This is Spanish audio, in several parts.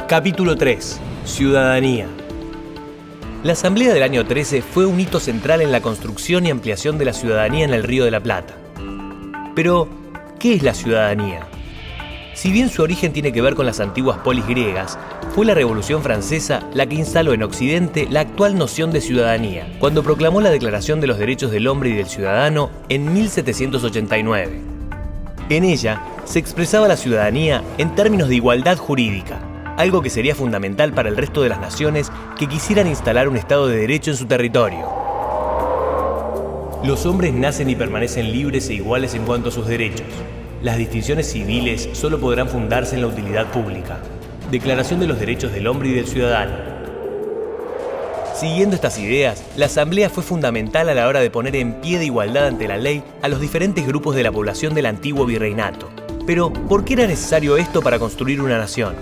Capítulo 3. Ciudadanía. La Asamblea del año 13 fue un hito central en la construcción y ampliación de la ciudadanía en el Río de la Plata. Pero, ¿qué es la ciudadanía? Si bien su origen tiene que ver con las antiguas polis griegas, fue la Revolución Francesa la que instaló en Occidente la actual noción de ciudadanía, cuando proclamó la Declaración de los Derechos del Hombre y del Ciudadano en 1789. En ella se expresaba la ciudadanía en términos de igualdad jurídica, algo que sería fundamental para el resto de las naciones que quisieran instalar un Estado de Derecho en su territorio. Los hombres nacen y permanecen libres e iguales en cuanto a sus derechos. Las distinciones civiles solo podrán fundarse en la utilidad pública. Declaración de los Derechos del Hombre y del Ciudadano. Siguiendo estas ideas, la Asamblea fue fundamental a la hora de poner en pie de igualdad ante la ley a los diferentes grupos de la población del antiguo virreinato. Pero, ¿por qué era necesario esto para construir una nación?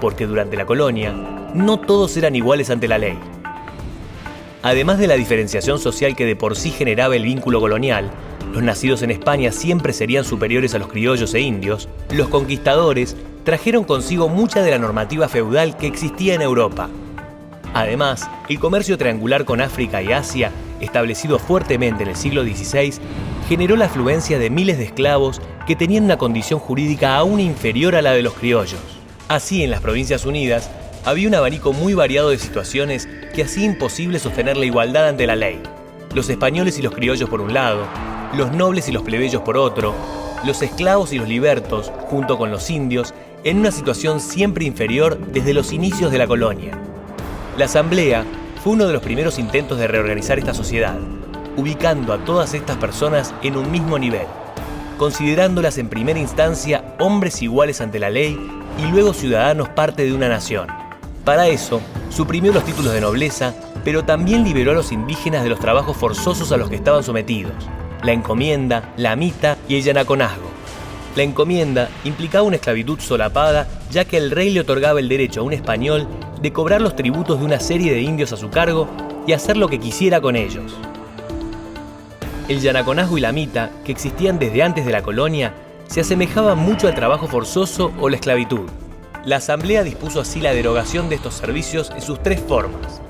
Porque durante la colonia, no todos eran iguales ante la ley. Además de la diferenciación social que de por sí generaba el vínculo colonial, los nacidos en España siempre serían superiores a los criollos e indios, los conquistadores trajeron consigo mucha de la normativa feudal que existía en Europa. Además, el comercio triangular con África y Asia, establecido fuertemente en el siglo XVI, generó la afluencia de miles de esclavos que tenían una condición jurídica aún inferior a la de los criollos. Así, en las Provincias Unidas, había un abanico muy variado de situaciones que hacía imposible sostener la igualdad ante la ley. Los españoles y los criollos por un lado, los nobles y los plebeyos por otro, los esclavos y los libertos, junto con los indios, en una situación siempre inferior desde los inicios de la colonia. La Asamblea fue uno de los primeros intentos de reorganizar esta sociedad, ubicando a todas estas personas en un mismo nivel, considerándolas en primera instancia hombres iguales ante la ley y luego ciudadanos parte de una nación. Para eso, suprimió los títulos de nobleza, pero también liberó a los indígenas de los trabajos forzosos a los que estaban sometidos: la encomienda, la mita y el yanaconazgo. La encomienda implicaba una esclavitud solapada, ya que el rey le otorgaba el derecho a un español de cobrar los tributos de una serie de indios a su cargo y hacer lo que quisiera con ellos. El yanaconazgo y la mita, que existían desde antes de la colonia, se asemejaban mucho al trabajo forzoso o la esclavitud. La Asamblea dispuso así la derogación de estos servicios en sus tres formas.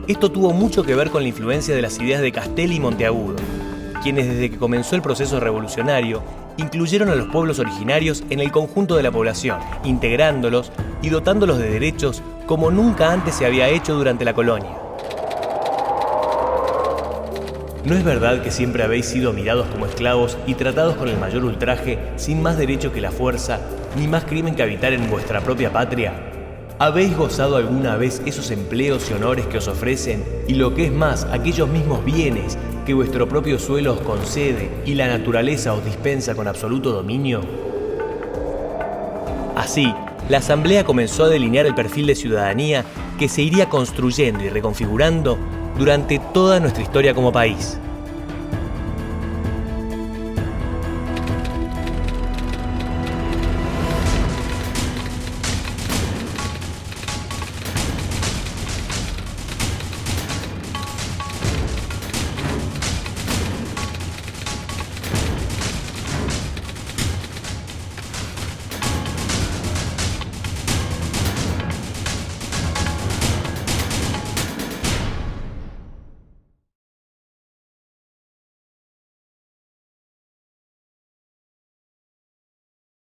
Esto tuvo mucho que ver con la influencia de las ideas de Castelli y Monteagudo, quienes desde que comenzó el proceso revolucionario incluyeron a los pueblos originarios en el conjunto de la población, integrándolos y dotándolos de derechos como nunca antes se había hecho durante la colonia. ¿No es verdad que siempre habéis sido mirados como esclavos y tratados con el mayor ultraje, sin más derecho que la fuerza, ni más crimen que habitar en vuestra propia patria? ¿Habéis gozado alguna vez esos empleos y honores que os ofrecen, y lo que es más, aquellos mismos bienes que vuestro propio suelo os concede y la naturaleza os dispensa con absoluto dominio? Así, la Asamblea comenzó a delinear el perfil de ciudadanía que se iría construyendo y reconfigurando durante toda nuestra historia como país.